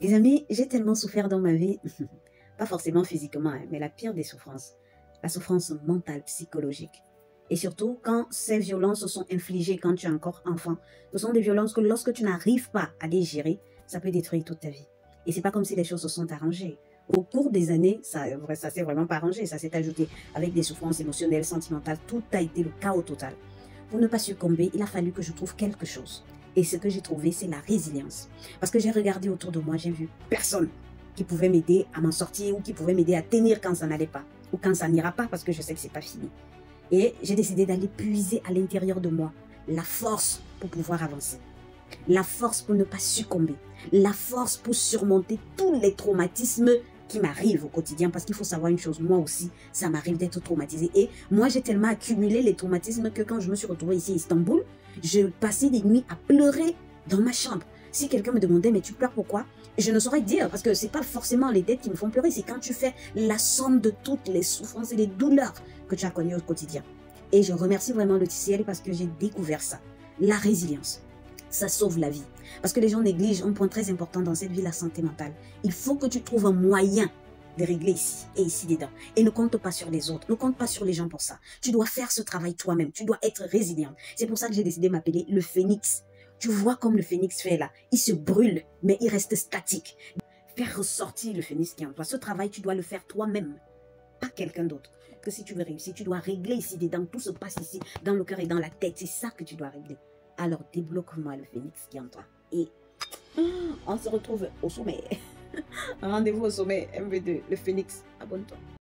Les amis, j'ai tellement souffert dans ma vie, pas forcément physiquement, hein, mais la pire des souffrances, la souffrance mentale, psychologique. Et surtout, quand ces violences sont infligées quand tu es encore enfant, ce sont des violences que lorsque tu n'arrives pas à les gérer, ça peut détruire toute ta vie. Et c'est pas comme si les choses se sont arrangées. Au cours des années, ça s'est vraiment pas arrangé, ça s'est ajouté avec des souffrances émotionnelles, sentimentales, tout a été le chaos total. Pour ne pas succomber, il a fallu que je trouve quelque chose. Et ce que j'ai trouvé, c'est la résilience. Parce que j'ai regardé autour de moi, j'ai vu personne qui pouvait m'aider à m'en sortir ou qui pouvait m'aider à tenir quand ça n'allait pas. Ou quand ça n'ira pas parce que je sais que c'est pas fini. Et j'ai décidé d'aller puiser à l'intérieur de moi la force pour pouvoir avancer. La force pour ne pas succomber. La force pour surmonter tous les traumatismes qui m'arrivent au quotidien. Parce qu'il faut savoir une chose, moi aussi, ça m'arrive d'être traumatisée. Et moi, j'ai tellement accumulé les traumatismes que quand je me suis retrouvée ici à Istanbul, je passais des nuits à pleurer dans ma chambre. Si quelqu'un me demandait, mais tu pleures pourquoi? Je ne saurais dire, parce que c'est pas forcément les dettes qui me font pleurer, c'est quand tu fais la somme de toutes les souffrances et les douleurs que tu as connues au quotidien. Et je remercie vraiment le TCL parce que j'ai découvert ça. La résilience, ça sauve la vie. Parce que les gens négligent un point très important dans cette vie, la santé mentale. Il faut que tu trouves un moyen de régler ici et ici dedans. Et ne compte pas sur les autres, ne compte pas sur les gens pour ça. Tu dois faire ce travail toi-même, tu dois être résiliente. C'est pour ça que j'ai décidé de m'appeler le phénix. Tu vois comme le phénix fait là, il se brûle, mais il reste statique. Faire ressortir le phénix qui est en toi, ce travail, tu dois le faire toi-même, pas quelqu'un d'autre. Que si tu veux réussir, tu dois régler ici dedans, tout se passe ici, dans le cœur et dans la tête, c'est ça que tu dois régler. Alors débloque-moi le phénix qui est en toi. Et on se retrouve au sommet. Rendez-vous au sommet MV2, le phénix. Abonne-toi.